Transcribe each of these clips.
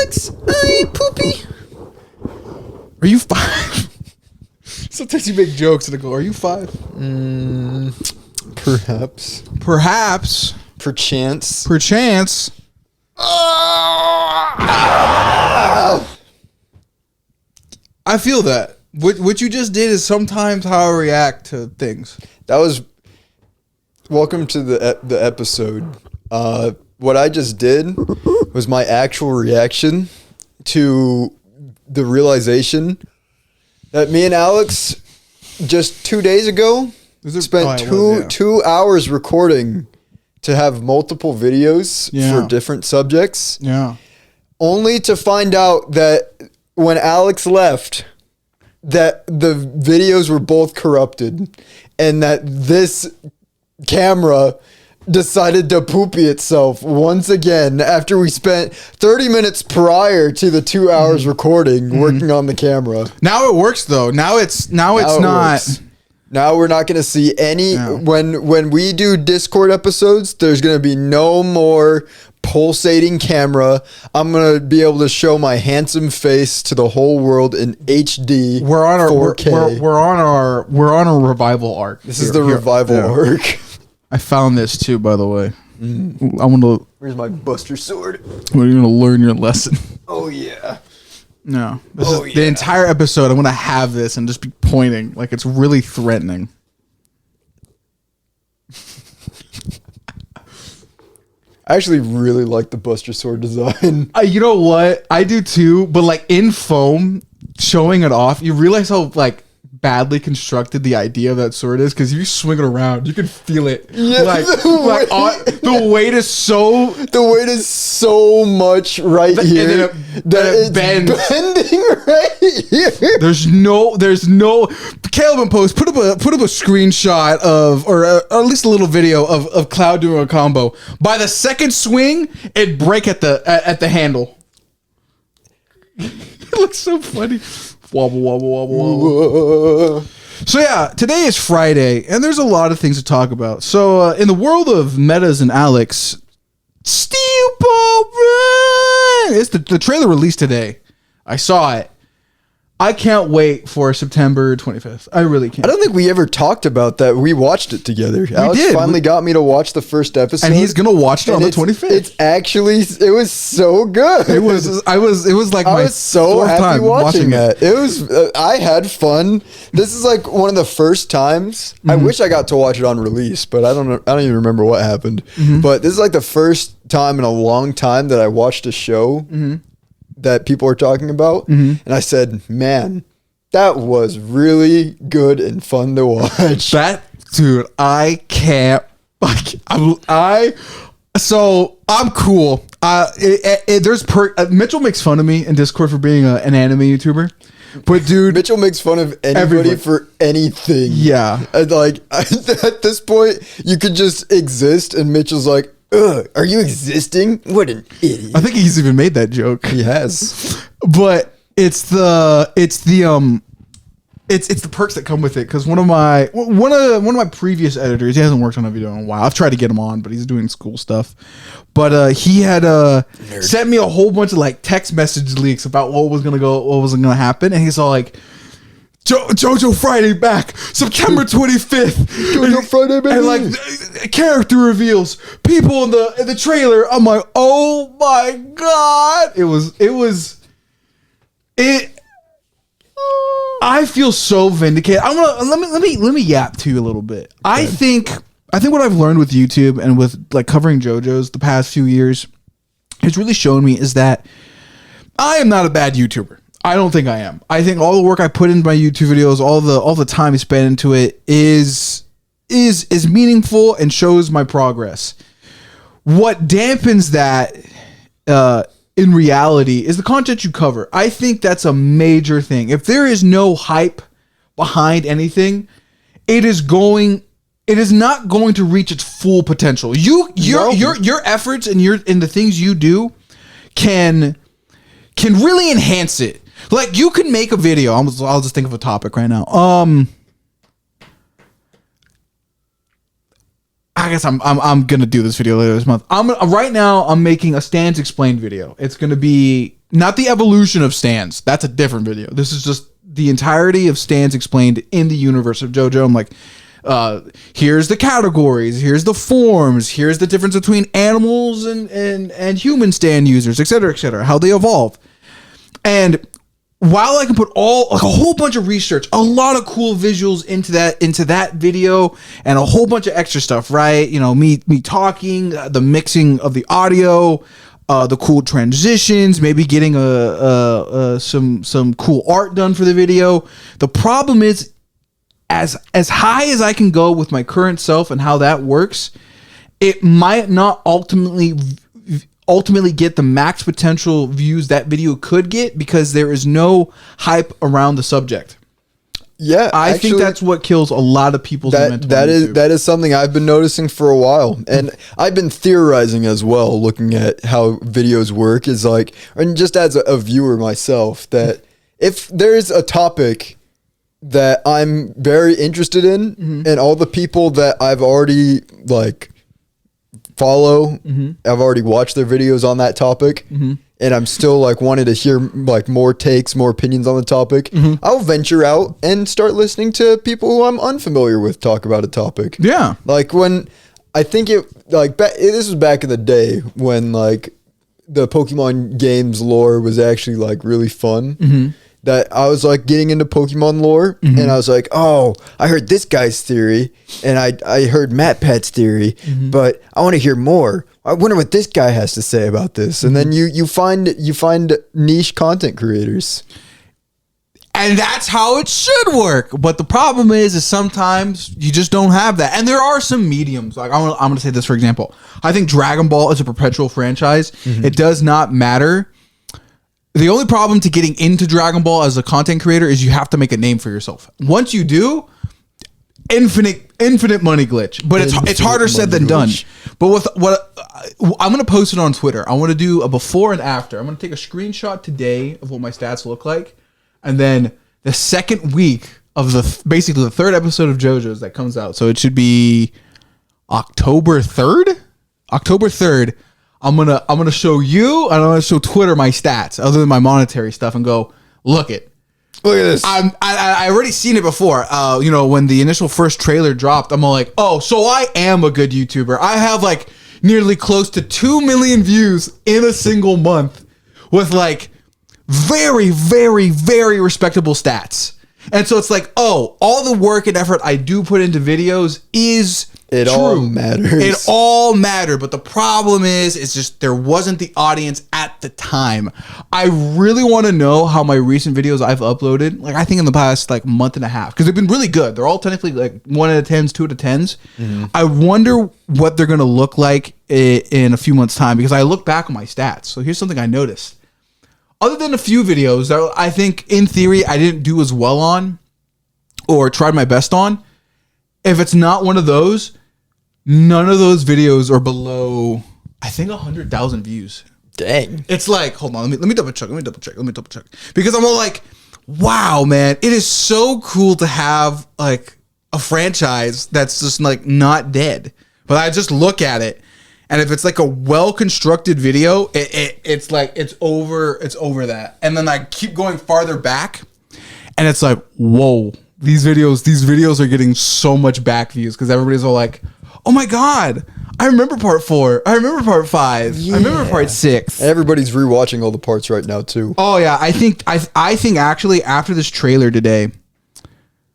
Alex, I ain't poopy. Are you 5? Sometimes you make jokes and I go, are you 5? Perhaps. Perhaps. Perchance. Perchance. I feel that. What you just did is sometimes how I react to things. That was... Welcome to the episode. What I just did was my actual reaction to the realization that me and Alex just 2 days ago spent 2 hours recording to have multiple videos for different subjects. Yeah. Only to find out that when Alex left, that the videos were both corrupted and that this camera decided to poopy itself once again after we spent 30 minutes prior to the 2 hours recording working on the camera. Now it works though. Now it's not. Works. Now we're not going to see any when we do Discord episodes. There's going to be no more pulsating camera. I'm going to be able to show my handsome face to the whole world in HD. We're on our 4K. we're on a revival arc. This is the revival arc. I found this too, by the way. I want to. Where's my Buster sword? We're gonna learn your lesson. Oh yeah. No, the entire episode. I'm gonna have this and just be pointing like it's really threatening. I actually really like the Buster sword design. You know what? I do too. But like in foam, showing it off, you realize how like badly constructed the idea of that sword is, because you swing it around, you can feel it. Yeah, the weight is so much right here that it bends. Bending right here. There's no. Caleb and Post put up a screenshot of, or at least a little video of Cloud doing a combo. By the second swing, it'd break at the handle. It looks so funny. Wobble, wobble, wobble, wobble. So yeah, today is Friday, and there's a lot of things to talk about. So in the world of Metas and Alex, Steel Ball Run! It's the trailer released today. I saw it. I can't wait for September 25th. I really can't. I don't think we ever talked about that. We watched it together. Alex finally got me to watch the first episode, and he's gonna watch it on the 25th. It's actually, it was so good. It was like I was so happy watching that. It was. I had fun. This is like one of the first times. I wish I got to watch it on release, but I don't even remember what happened. But this is like the first time in a long time that I watched a show that people are talking about, and I said, man, that was really good and fun to watch. That dude, I can't. So I'm cool. Mitchell makes fun of me in Discord for being an anime YouTuber, but dude, Mitchell makes fun of anybody for anything. Yeah, and like at this point, you could just exist, and Mitchell's like, ugh, are you existing? What an idiot. I think he's even made that joke. He has. But it's the perks that come with it, because one of my previous editors, he hasn't worked on a video in a while. I've tried to get him on, but he's doing school stuff. But he had sent me a whole bunch of like text message leaks about what wasn't gonna happen, and he's all like, Jojo Friday back, September 25th. Jojo Friday, baby. And like character reveals, people in the trailer. I'm like, oh my god! I feel so vindicated. Let me yap to you a little bit. Okay. I think what I've learned with YouTube and with like covering JoJo's the past few years has really shown me is that I am not a bad YouTuber. I don't think I am. I think all the work I put into my YouTube videos, all the time I spent into it is meaningful and shows my progress. What dampens that in reality is the content you cover. I think that's a major thing. If there is no hype behind anything, it is not going to reach its full potential. Your efforts and the things you do can really enhance it. Like, you can make a video. I'll just think of a topic right now. I guess I'm gonna do this video later this month. Right now I'm making a Stan's Explained video. It's gonna be not the evolution of stands. That's a different video. This is just the entirety of stands explained in the universe of JoJo. I'm like, here's the categories, here's the forms, here's the difference between animals and human stand users, etc., how they evolve. And while I can put a whole bunch of research, a lot of cool visuals into that video, and a whole bunch of extra stuff, right? You know, me talking, the mixing of the audio, the cool transitions, maybe getting some cool art done for the video. The problem is, as high as I can go with my current self and how that works, it might not ultimately get the max potential views that video could get, because there is no hype around the subject. Yeah, I think that's what kills a lot of people's momentum. That is something I've been noticing for a while, and I've been theorizing as well, looking at how videos work. Is like, and just as a viewer myself, that if there's a topic that I'm very interested in, and all the people that I've already like follow, I've already watched their videos on that topic, and I'm still like wanting to hear like more takes, more opinions on the topic, I'll venture out and start listening to people who I'm unfamiliar with talk about a topic. Yeah. Like when I think this was back in the day when like the Pokemon games lore was actually like really fun. That I was like getting into Pokemon lore, and I was like, oh, I heard this guy's theory, and I heard Matt Pat's theory, but I want to hear more. I wonder what this guy has to say about this. And then you find niche content creators. And that's how it should work. But the problem is sometimes you just don't have that. And there are some mediums. Like I'm going to say this, for example. I think Dragon Ball is a perpetual franchise. It does not matter. The only problem to getting into Dragon Ball as a content creator is you have to make a name for yourself. Once you do, infinite money glitch. But it's harder said than done. But with what I'm going to post it on Twitter. I want to do a before and after. I'm going to take a screenshot today of what my stats look like, and then the second week of basically the third episode of JoJo's that comes out. So it should be October 3rd. I'm gonna show you, and I'm gonna show Twitter my stats other than my monetary stuff, and go look at this. I already seen it before. When the initial first trailer dropped, I'm all like, oh, so I am a good YouTuber. I have like nearly close to 2 million views in a single month with like very, very, very respectable stats. And so it's like, oh, all the work and effort I do put into videos is true. All matters. It all mattered. But the problem is, it's just there wasn't the audience at the time. I really want to know how my recent videos I've uploaded, like I think in the past like month and a half, because they've been really good. They're all technically like 1 out of 10s, 2 out of 10s. I wonder what they're going to look like in a few months' time, because I look back on my stats. So here's something I noticed. Other than a few videos that I think, in theory, I didn't do as well on or tried my best on, if it's not one of those, none of those videos are below, I think, 100,000 views. Dang. It's like, hold on, let me double check. Because I'm all like, wow, man, it is so cool to have like a franchise that's just like not dead. But I just look at it, and if it's like a well-constructed video, it's like it's over that. And then I keep going farther back, and it's like, whoa, these videos are getting so much back views, because everybody's all like, oh my god, I remember part 4, I remember part 5, I remember part 6. Everybody's rewatching all the parts right now too. Oh yeah, I think actually after this trailer today,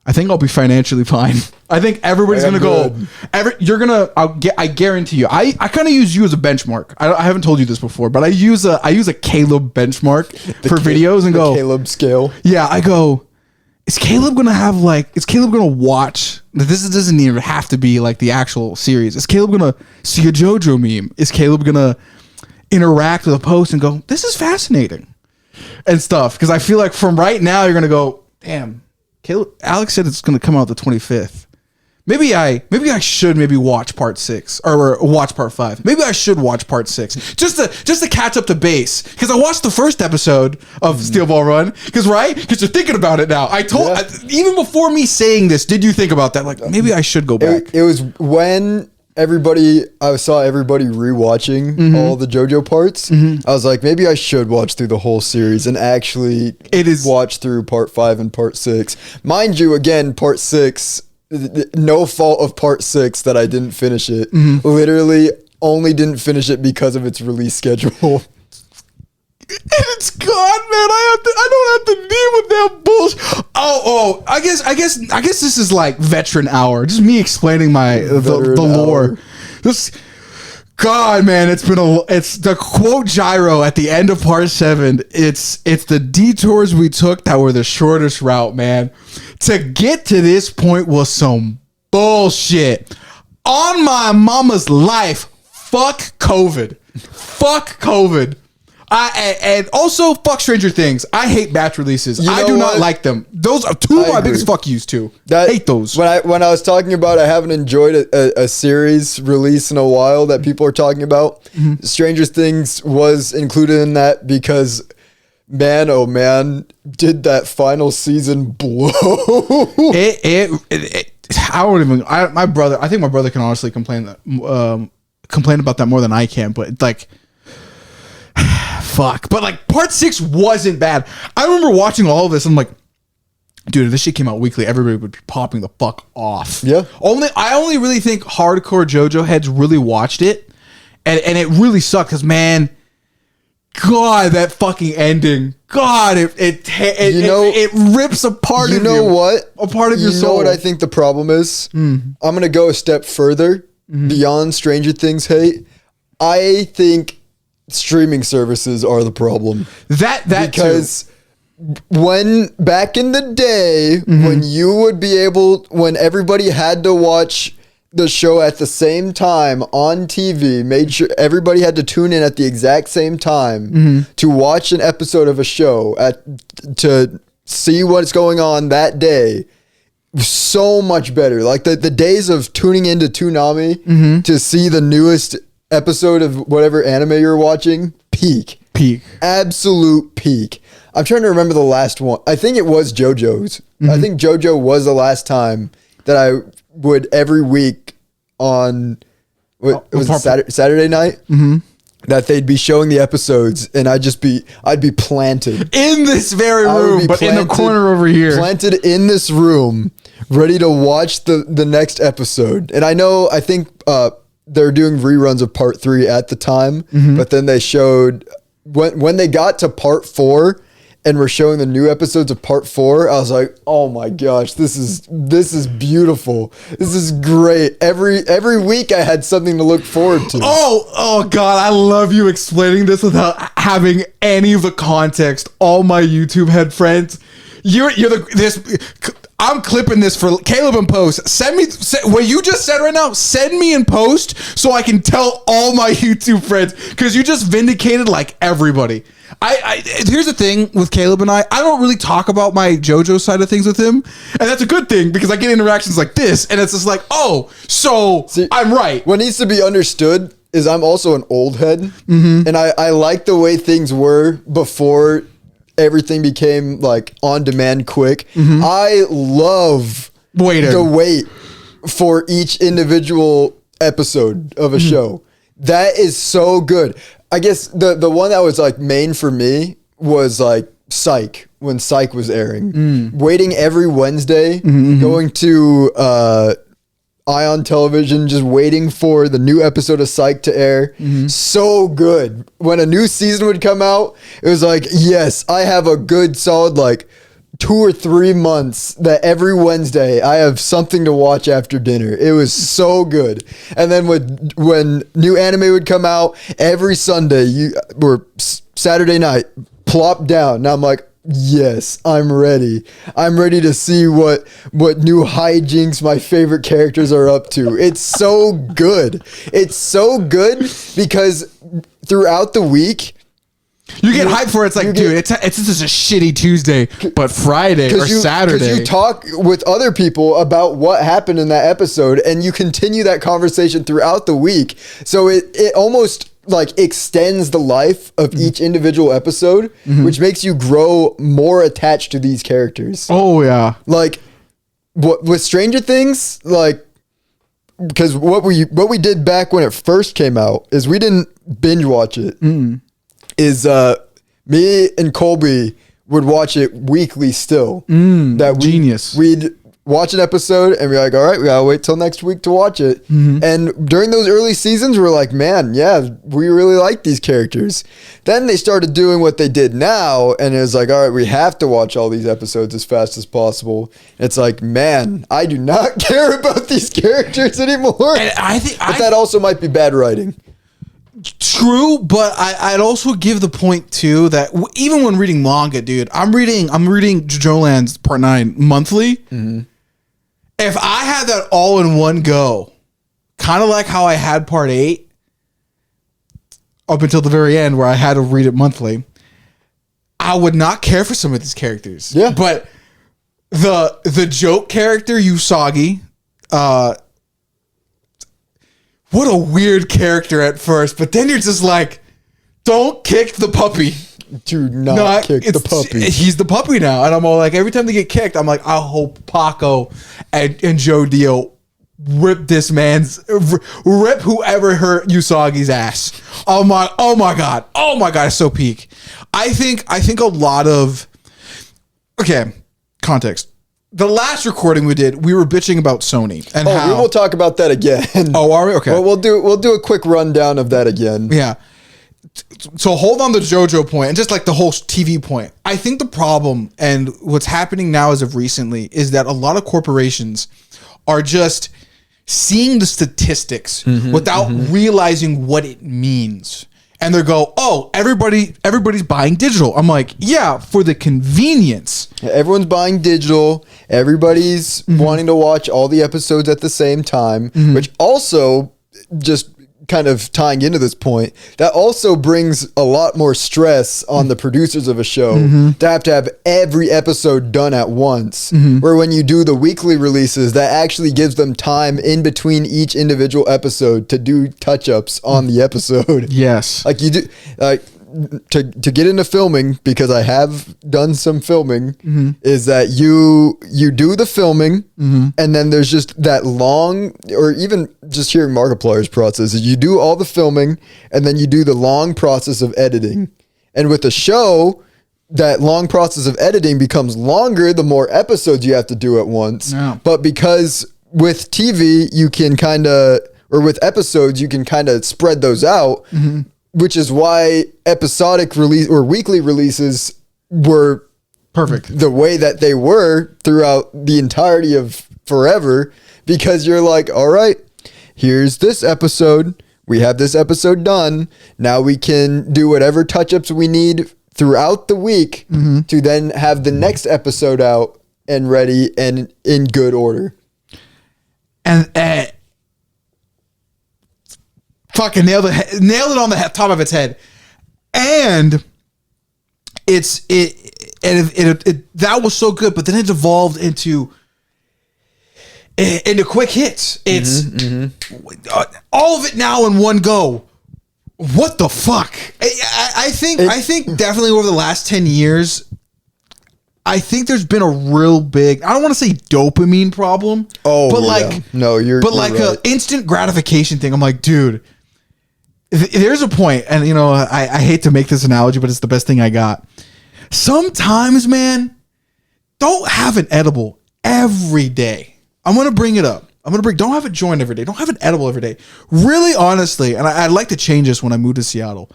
I think I'll be financially fine. I think everybody's gonna go. I guarantee you. I kind of use you as a benchmark. I haven't told you this before, but I use a Caleb benchmark for videos and go Caleb scale. Yeah, I go. Is Caleb gonna watch? This doesn't even have to be like the actual series. Is Caleb gonna see a JoJo meme? Is Caleb gonna interact with a post and go, this is fascinating and stuff? Because I feel like from right now you're gonna go, damn. Alex said it's going to come out the 25th. Maybe I should watch part 6 or watch part 5. Maybe I should watch part 6 just to catch up to base, because I watched the first episode of Steel Ball Run because you're thinking about it now. Even before me saying this, did you think about that? Like maybe I should go back. It was when I saw everybody rewatching all the JoJo parts. I was like, maybe I should watch through the whole series and actually watch through part 5 and part 6. Mind you, again, part 6, no fault of part 6 that I didn't finish it. Literally only didn't finish it because of its release schedule. And it's gone, man. I don't have to deal with that bullshit. I guess this is like veteran hour. Just me explaining the lore. God, man, it's the quote gyro at the end of part 7. It's the detours we took that were the shortest route, man. To get to this point was some bullshit. On my mama's life, fuck COVID. Fuck COVID. And also fuck Stranger Things. I hate batch releases. I do not like them. Those are two of my biggest fuck yous too. Hate those. When I was talking about I haven't enjoyed a series release in a while that people are talking about, Stranger Things was included in that because man, oh man, did that final season blow. I don't even. I think my brother can honestly complain about that more than I can. But like. Fuck. But like part 6 wasn't bad. I remember watching all of this. I'm like, dude, if this shit came out weekly, everybody would be popping the fuck off. Yeah. I only really think hardcore JoJo heads really watched it. And it really sucked because, man, God, that fucking ending. God, it rips apart of you. You know what? A part of your soul. You know what I think the problem is? I'm going to go a step further beyond Stranger Things hate. I think streaming services are the problem. That because when back in the day when everybody had to watch the show at the same time on TV, made sure everybody had to tune in at the exact same time to watch an episode of a show to see what's going on that day. So much better. Like the days of tuning into Toonami to see the newest episode of whatever anime you're watching, peak, absolute peak. I'm trying to remember the last one. I think it was JoJo's. I think JoJo was the last time that I would every week on Saturday night that they'd be showing the episodes, and I'd be planted in this very room, but in the corner over here, planted in this room, ready to watch the next episode. And I think they're doing reruns of part 3 at the time, but then they showed when they got to part 4 and were showing the new episodes of part 4, I was like, oh my gosh, this is beautiful. This is great. Every week I had something to look forward to. Oh God, I love you explaining this without having any of the context. All my YouTube head friends, I'm clipping this for Caleb in post. Send me what you just said right now. Send me in post so I can tell all my YouTube friends, because you just vindicated like everybody. Here's the thing with Caleb and I don't really talk about my JoJo side of things with him, and that's a good thing because I get interactions like this, and it's just like, oh, so see, I'm right. What needs to be understood is I'm also an old head, and I like the way things were before everything became like on demand quick. I love the wait for each individual episode of a show. That is so good. I guess the one that was like main for me was like Psych, when Psych was airing. Waiting every Wednesday, going to Ion Television, just waiting for the new episode of Psych to air. So good. When a new season would come out, it was like, yes, I have a good solid like 2 or 3 months that every Wednesday I have something to watch after dinner. It was so good. And then when new anime would come out every Sunday, Saturday night, plop down. Now I'm like, yes, I'm ready. I'm ready to see what new hijinks my favorite characters are up to. It's so good. It's so good because throughout the week, you get hyped for it. It's like, dude, it's just a shitty Tuesday, but Friday or Saturday. Because you talk with other people about what happened in that episode, and you continue that conversation throughout the week. So it almost like extends the life of each individual episode, which makes you grow more attached to these characters. Oh yeah. Like with Stranger Things, like because what we did back when it first came out is we didn't binge watch it. Is me and Colby would watch it weekly still. Genius. We'd watch an episode and be like, all right, we gotta wait till next week to watch it. And during those early seasons, we're like, man, yeah, we really like these characters. Then they started doing what they did now, and it was like, all right, we have to watch all these episodes as fast as possible. It's like, man, I do not care about these characters anymore. And I think that also might be bad writing. True, but I'd also give the point too that even when reading manga, dude, I'm reading JoJo Land's Part 9 monthly. If I had that all in one go, kind of like how I had Part 8 up until the very end where I had to read it monthly, I would not care for some of these characters. Yeah. But the joke character, Usagi, what a weird character at first, but then you're just like, don't kick the puppy. Do not kick the puppy. He's the puppy now. And I'm all like, every time they get kicked, I'm like, I hope Paco and Joe Dio rip this man's, rip whoever hurt Usagi's ass. Oh my God. Oh my God. It's so peak. I think a lot of, okay, context. The last recording we did, we were bitching about Sony and how we will talk about that again. Oh, are we? Okay. Well, we'll do a quick rundown of that again. Yeah. So hold on the JoJo point and just like the whole TV point. I think the problem and what's happening now as of recently is that a lot of corporations are just seeing the statistics without realizing what it means. And they go, oh, everybody's buying digital. I'm like, yeah, for the convenience. Everyone's buying digital. Everybody's wanting to watch all the episodes at the same time, which also, just kind of tying into this point, that also brings a lot more stress on the producers of a show to have every episode done at once. Where when you do the weekly releases, that actually gives them time in between each individual episode to do touch-ups on the episode. Yes. Like you do, to get into filming, because I have done some filming, is that you do the filming, and then there's just that long, or even just hearing Markiplier's process, is you do all the filming, and then you do the long process of editing. And with a show, that long process of editing becomes longer the more episodes you have to do at once. Yeah. But because with TV, you can or with episodes, you can kind of spread those out, which is why episodic release or weekly releases were Perfect. the way that they were throughout the entirety of forever, because you're like, all right, here's this episode. We have this episode done. Now we can do whatever touch-ups we need throughout the week to then have the next episode out and ready and in good order. And fucking nailed it on the top of its head. And that was so good, but then it evolved into quick hits. It's all of it now in one go. What the fuck? I think definitely over the last 10 years, I think there's been a real big, I don't want to say dopamine problem. Oh, but yeah. like, no, you're like right. a instant gratification thing. I'm like, dude, there's a point, and you know, I hate to make this analogy, but it's the best thing I got. Sometimes, man, don't have an edible every day. I'm going to bring it up. Don't have a joint every day. Don't have an edible every day. Really, honestly, and I'd like to change this when I move to Seattle.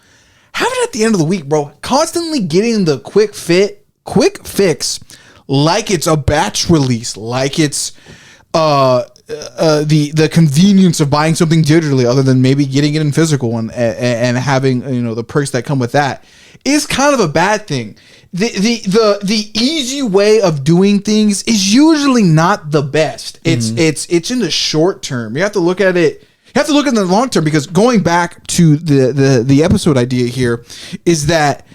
Have it at the end of the week, bro. Constantly getting the quick fix, like it's a batch release, like it's the convenience of buying something digitally, other than maybe getting it in physical and having, you know, the perks that come with that, is kind of a bad thing. The easy way of doing things is usually not the best. It's in the short term. You have to look at it. You have to look at the long term, because going back to the episode idea here is that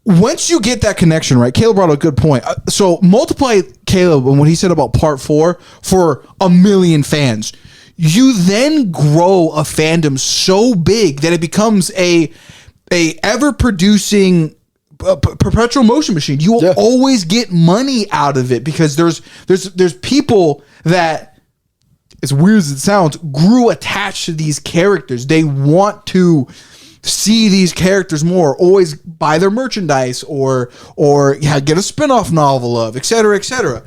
once you get that connection, right? Caleb brought a good point. So multiply Caleb and what he said about part 4 for 1 million fans. You then grow a fandom so big that it becomes a ever producing perpetual motion machine. You will always get money out of it, because there's people that as weird as it sounds, grew attached to these characters. They want to see these characters more, always buy their merchandise or get a spin-off novel of, etc., etc.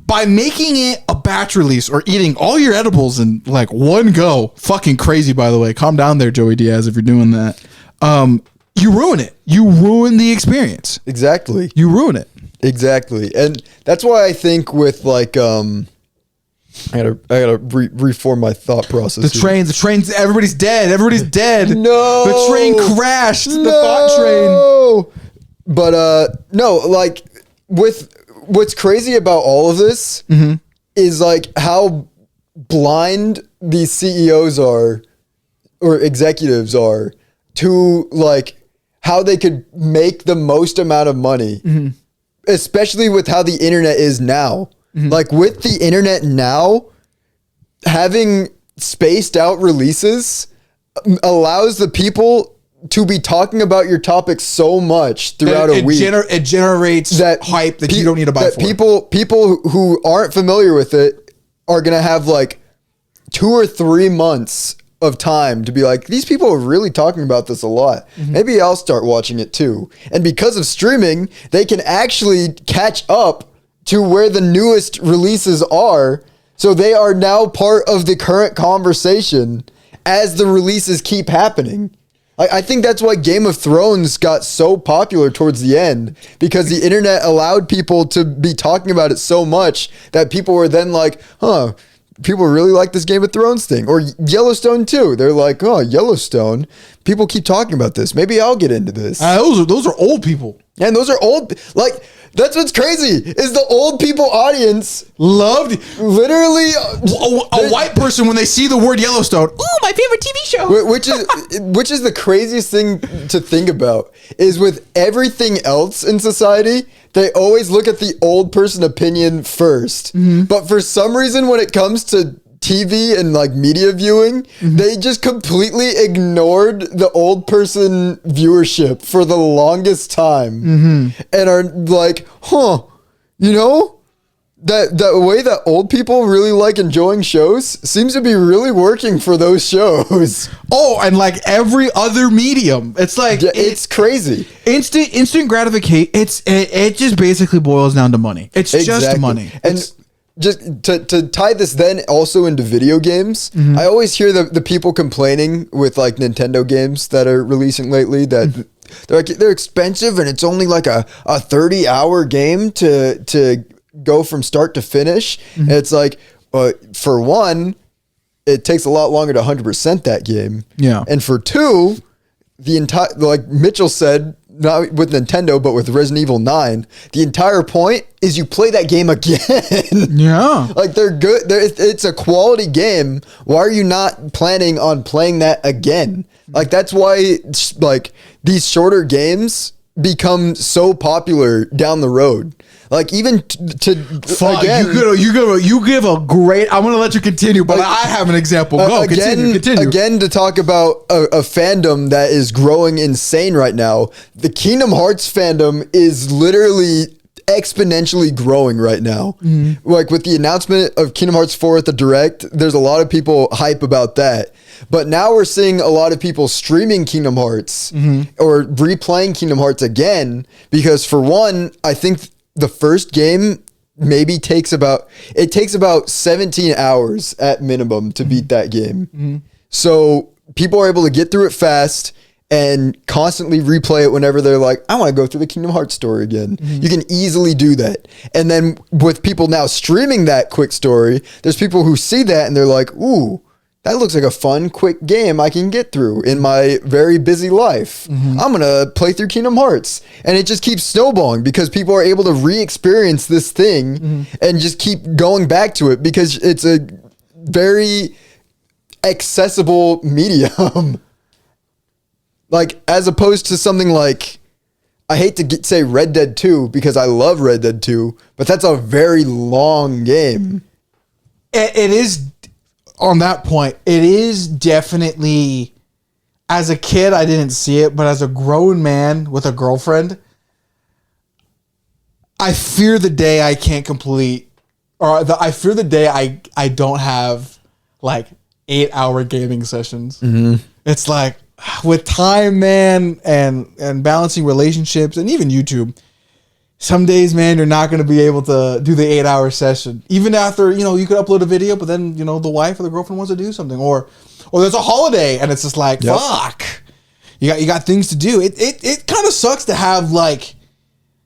By making it a batch release or eating all your edibles in like one go, fucking crazy, by the way. Calm down there, Joey Diaz, if you're doing that. You ruin it. You ruin the experience. Exactly. You ruin it. Exactly. And that's why I think with like, I gotta reform my thought process. The trains, everybody's dead. Everybody's dead. No. The train crashed. No. The thought train. But, no, like with what's crazy about all of this is like how blind these CEOs are or executives are to like how they could make the most amount of money, especially with how the internet is now. Like with the internet now, having spaced out releases allows the people to be talking about your topic so much throughout a week. It generates that hype that you don't need to buy for. People who aren't familiar with it are going to have like 2 or 3 months of time to be like, these people are really talking about this a lot. Maybe I'll start watching it too. And because of streaming, they can actually catch up to where the newest releases are. So they are now part of the current conversation as the releases keep happening. I think that's why Game of Thrones got so popular towards the end, because the internet allowed people to be talking about it so much that people were then like, huh, people really like this Game of Thrones thing. Or Yellowstone too. They're like, oh, Yellowstone. People keep talking about this. Maybe I'll get into this. Those are old people. And those are old. Like, that's what's crazy is the old people audience loved literally a white person when they see the word Yellowstone. Ooh, my favorite TV show. Which is the craziest thing to think about is with everything else in society, they always look at the old person opinion first. But for some reason, when it comes to TV and like media viewing, they just completely ignored the old person viewership for the longest time and are like, huh, you know, that way that old people really like enjoying shows seems to be really working for those shows. Oh, and like every other medium, it's like, it's crazy. Instant gratification. It just basically boils down to money. It's just money. And just to tie this then also into video games, I always hear the people complaining with like Nintendo games that are releasing lately that they're expensive and it's only like a 30-hour game to go from start to finish. And it's like, for one, it takes a lot longer to 100% that game. Yeah. And for two, the entire, like Mitchell said, not with Nintendo, but with Resident Evil 9, the entire point is you play that game again. Yeah. Like they're good. It's a quality game. Why are you not planning on playing that again? Like that's why like these shorter games become so popular down the road. Like even again, you give a great. I'm gonna let you continue, but I have an example. Go continue. Again, to talk about a fandom that is growing insane right now. The Kingdom Hearts fandom is literally exponentially growing right now. Like with the announcement of Kingdom Hearts 4 at the Direct, there's a lot of people hype about that. But now we're seeing a lot of people streaming Kingdom Hearts or replaying Kingdom Hearts again because for one, I think the first game maybe takes about 17 hours at minimum to beat that game. So people are able to get through it fast and constantly replay it whenever they're like, I want to go through the Kingdom Hearts story again. You can easily do that. And then with people now streaming that quick story, there's people who see that and they're like, ooh, that looks like a fun, quick game I can get through in my very busy life. I'm going to play through Kingdom Hearts. And it just keeps snowballing because people are able to re-experience this thing and just keep going back to it because it's a very accessible medium. Like, as opposed to something like, I hate to say Red Dead 2 because I love Red Dead 2, but that's a very long game. It is... On that point, it is definitely, as a kid, I didn't see it, but as a grown man with a girlfriend, I fear the day I can't complete, or I fear the day I don't have like 8-hour gaming sessions. It's like with time, man, and balancing relationships and even YouTube. Some days, man, you're not going to be able to do the 8-hour session. Even after, you could upload a video, but then, the wife or the girlfriend wants to do something. Or there's a holiday and it's just like, fuck. You got things to do. It kind of sucks to have like,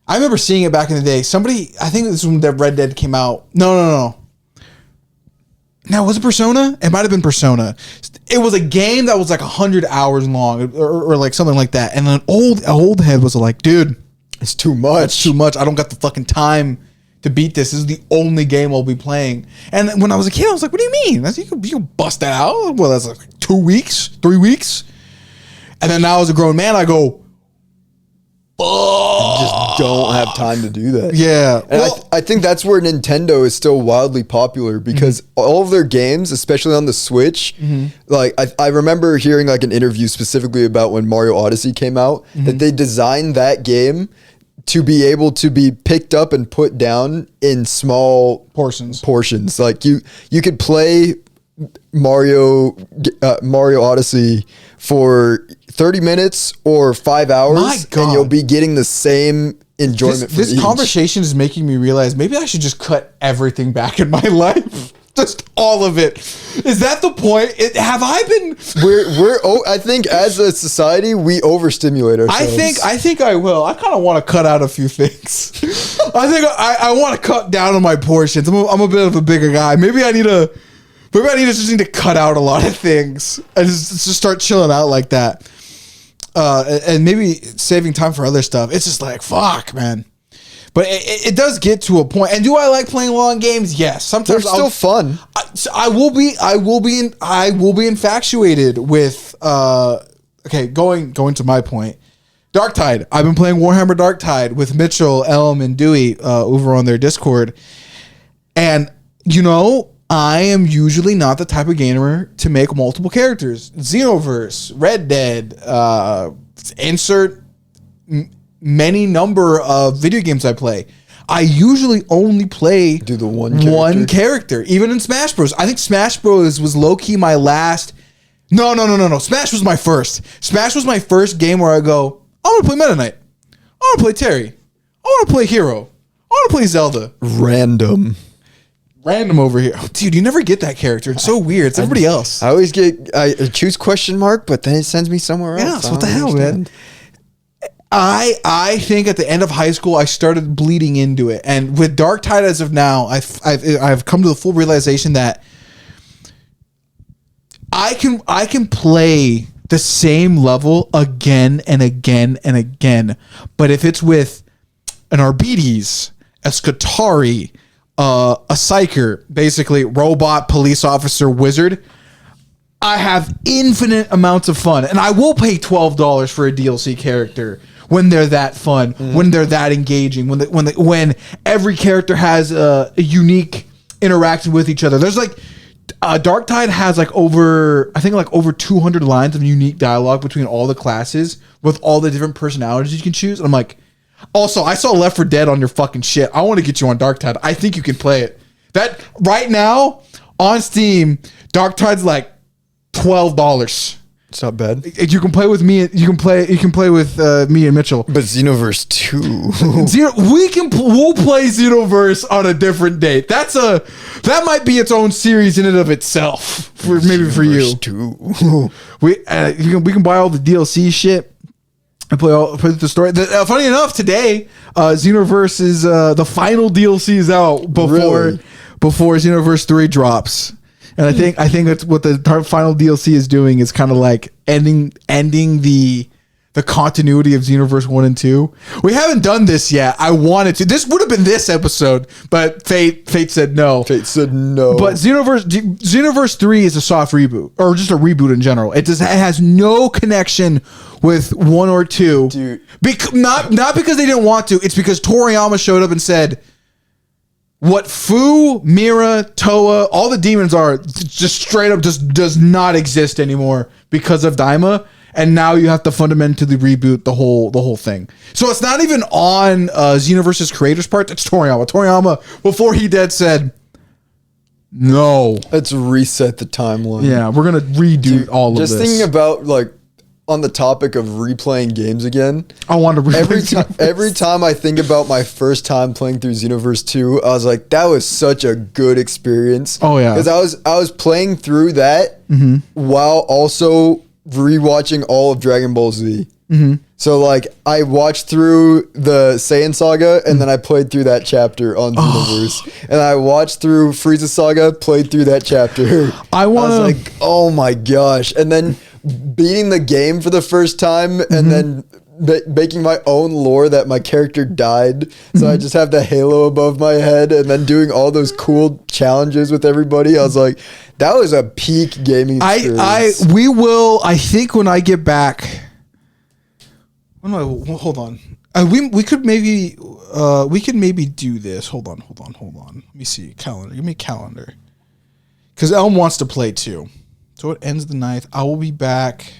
I remember seeing it back in the day. Somebody, I think this was when Red Dead came out. No. Now, was it Persona? It might have been Persona. It was a game that was like 100 hours long or like something like that. And an old head was like, dude, it's too much. It's too much. I don't got the fucking time to beat this. This is the only game I'll be playing. And when I was a kid, I was like, what do you mean? You can bust that out? Well, that's like 2 weeks, 3 weeks. And then now as a grown man, I go, you just don't have time to do that. Yeah. And I think that's where Nintendo is still wildly popular because all of their games, especially on the Switch, like I remember hearing like an interview specifically about when Mario Odyssey came out, that they designed that game to be able to be picked up and put down in small portions. Like you could play Mario Odyssey for 30 minutes or 5 hours, and you'll be getting the same enjoyment. This conversation is making me realize maybe I should just cut everything back in my life. Just all of it. Is that the point? Have I been? I think as a society we overstimulate ourselves. I think I will. I kind of want to cut out a few things. I think I want to cut down on my portions. I'm a bit of a bigger guy. Maybe I just need to cut out a lot of things and just start chilling out like that. And maybe saving time for other stuff. It's just like, fuck, man. But it does get to a point. And do I like playing long games? Yes. Sometimes they're still fun. I will be infatuated with going to my point. Darktide. I've been playing Warhammer Darktide with Mitchell, Elm, and Dewey over on their Discord. And I am usually not the type of gamer to make multiple characters. Xenoverse, Red Dead, insert many number of video games I play. I usually only play the one character. Even in Smash Bros. I think Smash Bros. Was low-key my last... No. Smash was my first. Smash was my first game where I go, I want to play Meta Knight. I want to play Terry. I want to play Hero. I want to play Zelda. Random over here. Oh, dude, you never get that character. It's so weird. It's everybody else. I choose question mark, but then it sends me somewhere else. Yeah, what the hell, man? I think at the end of high school, I started bleeding into it. And with Darktide as of now, I've come to the full realization that I can play the same level again and again and again. But if it's with an Arbites, a Skatari, a Psyker, basically robot, police officer, wizard, I have infinite amounts of fun. And I will pay $12 for a DLC character when they're that fun, when they're that engaging, when every character has a unique interaction with each other. There's like Darktide has over 200 lines of unique dialogue between all the classes with all the different personalities you can choose. And I'm like, also, I saw Left 4 Dead on your fucking shit. I want to get you on Darktide. I think you can play it. That right now on Steam, Darktide's like $12. It's not bad. You can play with me. You can play with me and Mitchell. But Xenoverse 2. We'll play Xenoverse on a different date. That might be its own series in and of itself. Maybe for you. 2. We can buy all the DLC shit and play the story. Funny enough, today Xenoverse is the final DLC is out before Xenoverse 3 drops. And I think that's what the final DLC is doing is kind of like ending the continuity of Xenoverse 1 and 2. We haven't done this yet. I wanted to. This would have been this episode, but Fate said no. Fate said no. But Xenoverse 3 is a soft reboot, or just a reboot in general. It has no connection with 1 or 2. Dude. Not because they didn't want to. It's because Toriyama showed up and said, what Fu, Mira, Toa, all the demons are just straight up just does not exist anymore because of Daima, and now you have to fundamentally reboot the whole thing. So it's not even on Xenoverse's creators' part. It's Toriyama. Toriyama, before he dead, said, No. Let's reset the timeline. Yeah, we're gonna redo all of this. Just thinking about like on the topic of replaying games again. I want to replay every time I think about my first time playing through Xenoverse 2, I was like, that was such a good experience. Oh yeah, because I was playing through that while also rewatching all of Dragon Ball Z. So like I watched through the Saiyan Saga and then I played through that chapter on Xenoverse, and I watched through Frieza Saga, played through that chapter. I was like, oh my gosh, and then beating the game for the first time and then making my own lore that my character died, so I just have the halo above my head, and then doing all those cool challenges with everybody. I was like, that was a peak gaming experience. I think when I get back, hold on. We could maybe do this. Hold on. Let me see calendar. Give me a calendar, because Elm wants to play too. So it ends the 9th. I will be back.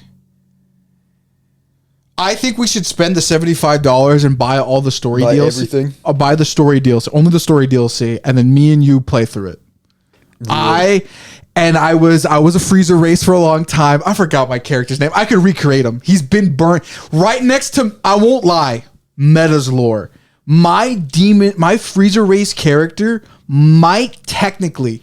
I think we should spend the $75 and buy all the story DLC. Everything. I'll buy the story DLC, only the story DLC, and then me and you play through it. Really? I was a freezer race for a long time. I forgot my character's name. I could recreate him. He's been burnt right next to, I won't lie, Meta's lore. My freezer race character might technically,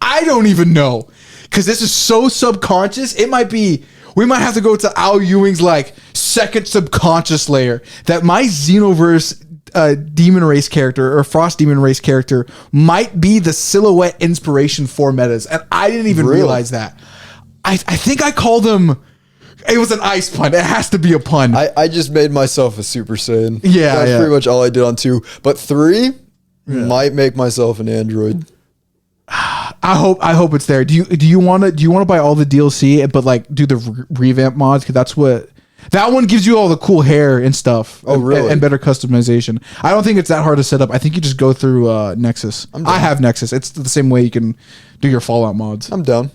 I don't even know, because this is so subconscious. It might be, we might have to go to Al Ewing's like second subconscious layer, that my Xenoverse demon race character or Frost demon race character might be the silhouette inspiration for metas, and I didn't even realize that. I think I called him, it was an ice pun. It has to be a pun. I just made myself a Super Saiyan. Yeah, that's pretty much all I did on 2, but 3 might make myself an android. I hope it's there. Do you want to buy all the DLC but like do the revamp mods, because that's what that one gives you, all the cool hair and stuff. Oh, really? And better customization. I don't think it's that hard to set up. I think you just go through Nexus. I have Nexus. It's the same way you can do your Fallout mods. I'm down.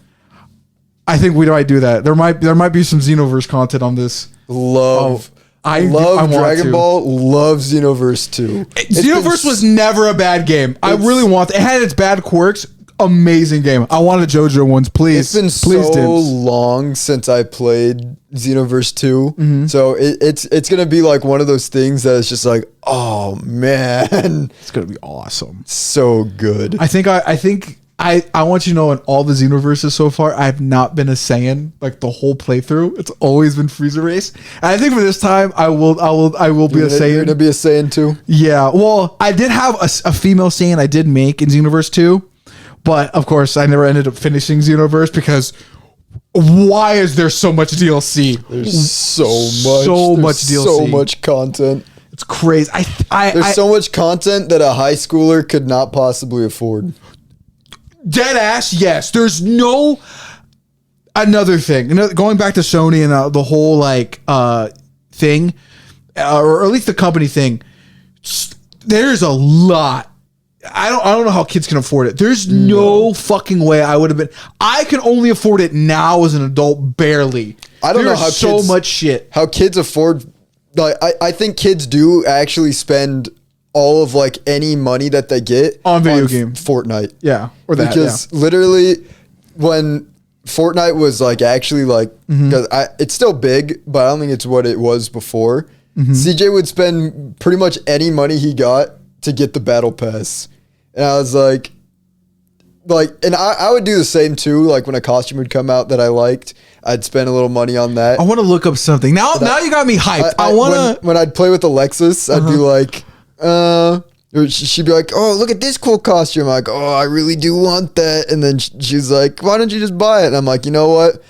I think we might do that. There might be some Xenoverse content on this. I love Dragon Ball. Love Xenoverse 2. Xenoverse was never a bad game. I really want it. It had its bad quirks. Amazing game. I wanted Jojo ones, please. It's been so long since I played Xenoverse 2, so it's gonna be like one of those things that is just like, oh man, it's gonna be awesome. So good. I think I want you to know, in all the Xenoverses so far, I have not been a Saiyan like the whole playthrough. It's always been Freezer Race. And I think for this time I will be a Saiyan. You're gonna be a Saiyan too? Yeah. Well, I did have a female Saiyan I did make in Xenoverse 2. But of course, I never ended up finishing Xenoverse, because why is there so much DLC? There's so much DLC. So much content. It's crazy. There's so much content that a high schooler could not possibly afford. Dead ass, yes. There's no another thing. Going back to Sony and the whole like thing, or at least the company thing. There's a lot. I don't know how kids can afford it. There's no fucking way I would have been. I can only afford it now as an adult, barely. I don't know how so much shit. How kids afford. Like I think kids do actually spend all of like any money that they get on video game, Fortnite. Yeah, or that. Because literally, when Fortnite was like actually like, because it's still big, but I don't think it's what it was before. CJ would spend pretty much any money he got to get the battle pass. And I was like, and I would do the same too. Like when a costume would come out that I liked, I'd spend a little money on that. I want to look up something. Now you got me hyped. I want to. When I'd play with Alexis, I'd be like, she'd be like, oh, look at this cool costume. I'm like, oh, I really do want that. And then she's like, why don't you just buy it? And I'm like, you know what?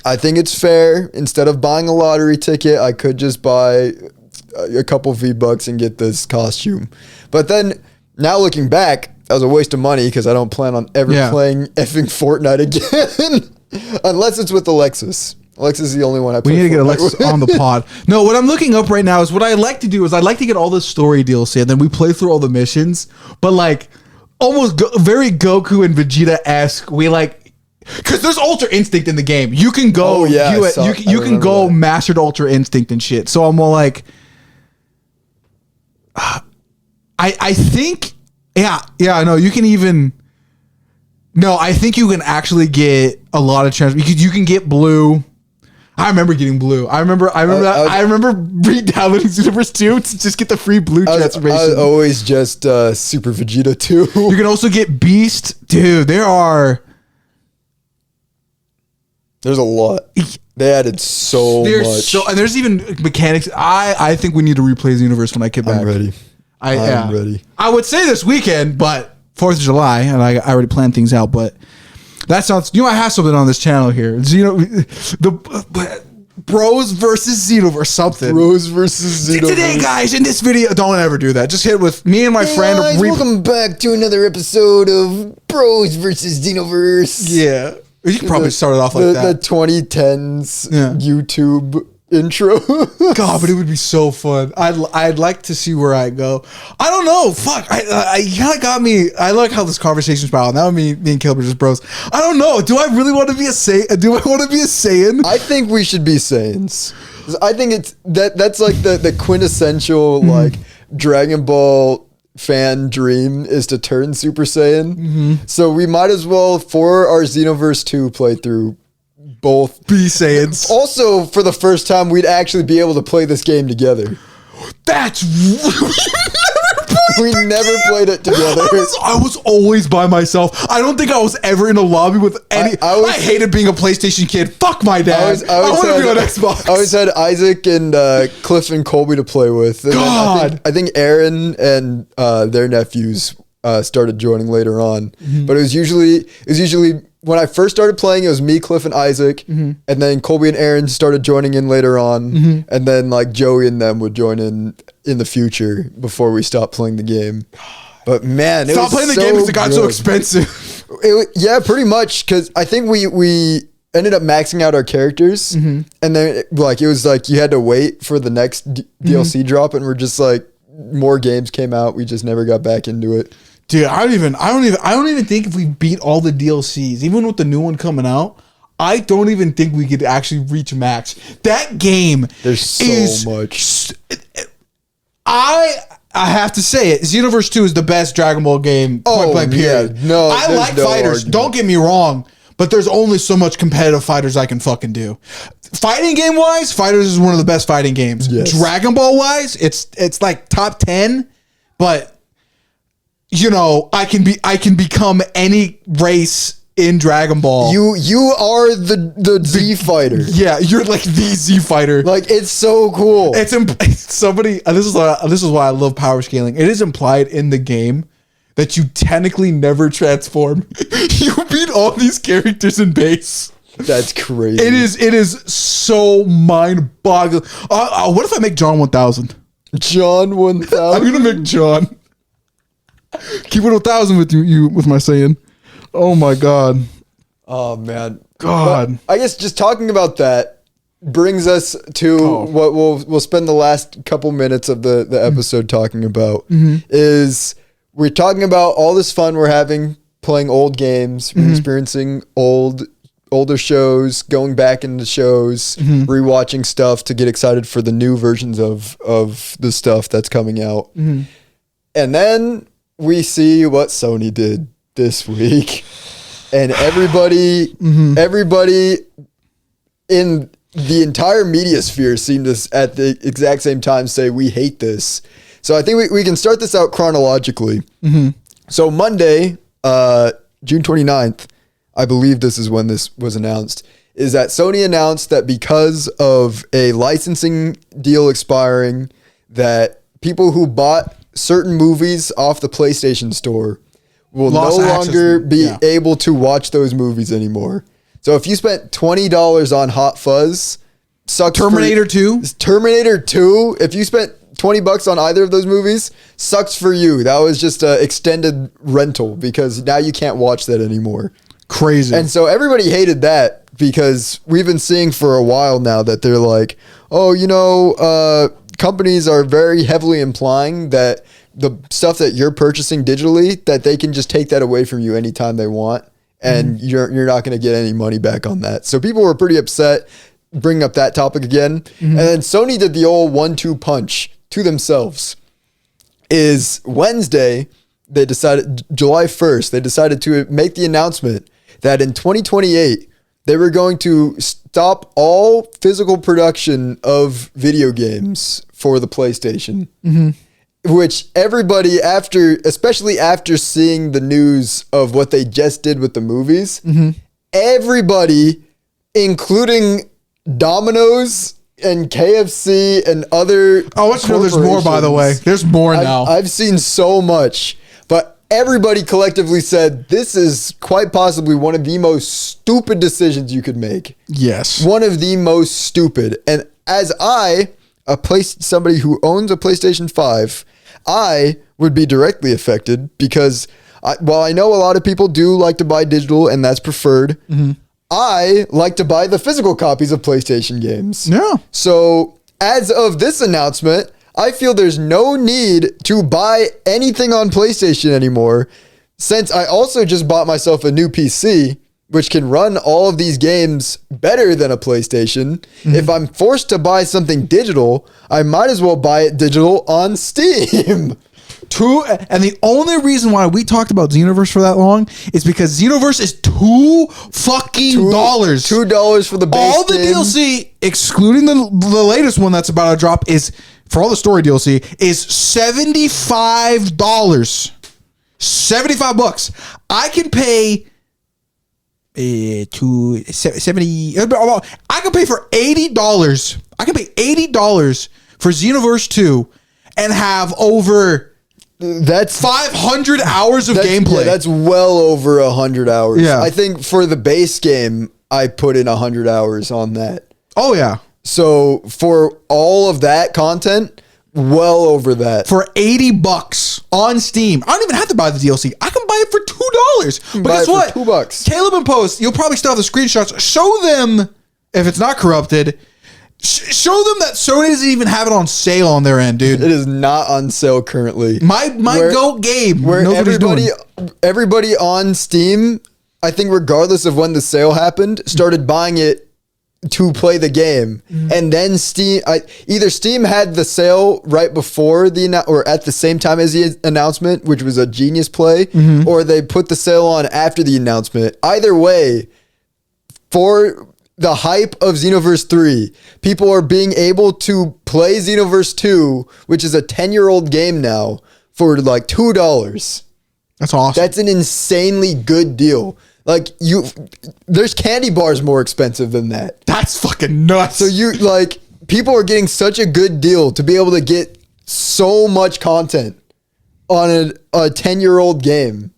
I think it's fair. Instead of buying a lottery ticket, I could just buy a couple V-Bucks and get this costume. But then now looking back, that was a waste of money, because I don't plan on ever playing effing Fortnite again. Unless it's with Alexis. Alexis is the only one I play. We need to get Alexis on the pod. No, what I'm looking up right now is what I like to do is I like to get all the story DLC, and then we play through all the missions. But like almost very Goku and Vegeta-esque. We like, because there's Ultra Instinct in the game. You can go, you can go mastered Ultra Instinct and shit. So I'm more like, I think, yeah, no, you can even. No, I think you can actually get a lot of chance because you can get blue. I remember getting blue. I remember re-downloading Xenoverse 2 to just get the free blue transformation. I was always just Super Vegeta 2. You can also get Beast. Dude, there's a lot. They added so much. And there's even mechanics. I think we need to replay Xenoverse when I get back. I'm ready. I'm ready. I would say this weekend, but 4th of July, and I already planned things out, but that sounds... I have something on this channel here. The Bros versus Xenoverse something. Bros versus Xenoverse. Today, guys, in this video... Don't ever do that. Just hit with me and my friend. Guys, welcome back to another episode of Bros versus Xenoverse. Yeah. You can probably start it off like that. The 2010s YouTube intro. God, but it would be so fun. I'd like to see where I go. I don't know. Fuck. I kind of got me. I like how this conversation's about. Now me and Kilbert just bros. I don't know. Do I really want to be a Saiyan? Do I want to be a Saiyan? I think we should be Saiyans. I think it's that's like the quintessential like Dragon Ball fan dream is to turn Super Saiyan. So we might as well, for our Xenoverse 2 playthrough, both be Saiyans. Also, for the first time, we'd actually be able to play this game together. That's we never played it together. I was always by myself. I don't think I was ever in a lobby with any. I hated being a PlayStation kid. Fuck my dad. I want to be on Xbox. I always had Isaac and Cliff and Colby to play with. And God, I think Aaron and their nephews started joining later on. But it was usually when I first started playing, it was me, Cliff, and Isaac, and then Colby and Aaron started joining in later on, and then like Joey and them would join in the future before we stopped playing the game. But man, stop playing the game because it got so expensive. Yeah, pretty much, because I think we ended up maxing out our characters, and then like it was like you had to wait for the next DLC drop, and we're just like more games came out, we just never got back into it. Dude, I don't even think if we beat all the DLCs, even with the new one coming out, I don't even think we could actually reach max. That game, there's so much. I have to say it. Xenoverse 2 is the best Dragon Ball game. Point blank, period. Yeah, no, I like fighters. Argument. Don't get me wrong, but there's only so much competitive fighters I can fucking do. Fighting game wise, Fighters is one of the best fighting games. Yes. Dragon Ball wise, it's like top 10, but I can become any race in Dragon Ball. You are the Z fighter. Yeah, you're like the Z fighter. Like, it's so cool. It's somebody. This is why I love power scaling. It is implied in the game that you technically never transform. You beat all these characters in base. That's crazy. It is so mind-boggling. What if I make John 1000? John 1000. I'm gonna make John. Keep it 1,000 with you with my saying. Oh my God. Oh man. God. But I guess just talking about that brings us to what we'll spend the last couple minutes of the episode talking about is we're talking about all this fun we're having playing old games, experiencing older shows, going back into shows, rewatching stuff to get excited for the new versions of the stuff that's coming out. And then we see what Sony did this week, and everybody in the entire media sphere seemed to at the exact same time say we hate this. So I think we can start this out chronologically. So Monday, June 29th, I believe this is when this was announced, is that Sony announced that because of a licensing deal expiring, that people who bought certain movies off the PlayStation Store will no longer be able to watch those movies anymore. So if you spent $20 on Hot Fuzz, sucks. Terminator 2? Terminator 2, if you spent $20 on either of those movies, sucks for you. That was just an extended rental because now you can't watch that anymore. Crazy. And so everybody hated that because we've been seeing for a while now that they're like, companies are very heavily implying that the stuff that you're purchasing digitally, that they can just take that away from you anytime they want, and you're not going to get any money back on that. So people were pretty upset bringing up that topic again. And then Sony did the old 1-2 punch to themselves. Is Wednesday, they decided July 1st, they decided to make the announcement that in 2028, they were going to stop all physical production of video games for the PlayStation. Which everybody especially after seeing the news of what they just did with the movies, everybody, including Domino's and KFC and other there's more, by the way. There's more now. I've seen so much, but everybody collectively said this is quite possibly one of the most stupid decisions you could make. Yes. One of the most stupid. And as somebody who owns a PlayStation 5, I would be directly affected because while I know a lot of people do like to buy digital and that's preferred, I like to buy the physical copies of PlayStation games. Yeah. So as of this announcement, I feel there's no need to buy anything on PlayStation anymore, since I also just bought myself a new PC, which can run all of these games better than a PlayStation. If I'm forced to buy something digital, I might as well buy it digital on Steam. And the only reason why we talked about Xenoverse for that long is because Xenoverse is $2 $2 for the base all the game. DLC, excluding the latest one that's about to drop, is for all the story DLC is $75. $75. I can pay I can pay for $80. I can pay $80 for Xenoverse 2 and have over That's 500 hours of gameplay. Yeah, that's well over 100 hours. Yeah. I think for the base game, I put in 100 hours on that. Oh yeah. So for all of that content, well over that. For $80 on Steam. I don't even have to buy the DLC. I can buy it for $2. But Buy guess it for what? $2. Caleb and Post, you'll probably still have the screenshots. Show them, if it's not corrupted, show them that Sony doesn't even have it on sale on their end, dude. It is not on sale currently. My GOAT game. Where knows what he's doing. everybody on Steam, I think regardless of when the sale happened, started buying it to play the game. And then either Steam had the sale right before or at the same time as the announcement, which was a genius play, or they put the sale on after the announcement. Either way, for the hype of Xenoverse 3, people are being able to play Xenoverse 2, which is a 10-year-old game now, for like $2. That's awesome. That's an insanely good deal. Like there's candy bars more expensive than that. That's fucking nuts. So people are getting such a good deal to be able to get so much content on a 10-year-old game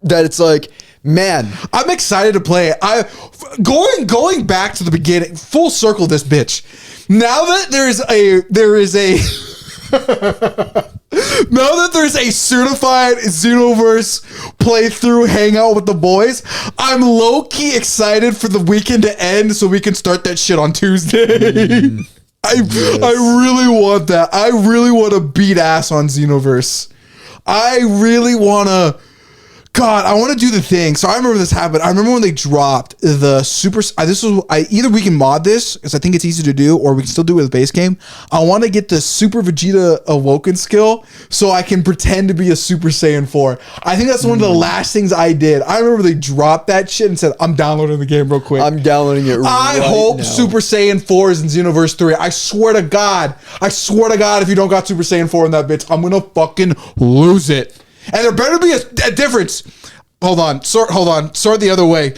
that it's like, man, I'm excited to play it. Going back to the beginning, full circle this bitch. Now that now that there's a certified Xenoverse playthrough hangout with the boys, I'm low-key excited for the weekend to end so we can start that shit on Tuesday. I really want that. I really want to beat ass on Xenoverse. I really want to... God, I want to do the thing. So I remember this happened. I remember when they dropped the super. Either we can mod this because I think it's easy to do, or we can still do it with base game. I want to get the Super Vegeta Awoken skill so I can pretend to be a Super Saiyan 4. I think that's one of the last things I did. I remember they dropped that shit and said, "I'm downloading the game real quick." I'm downloading it. I hope now. Super Saiyan 4 is in Xenoverse 3. I swear to God, if you don't got Super Saiyan 4 in that bitch, I'm gonna fucking lose it. And there better be a difference. Hold on. Sort the other way.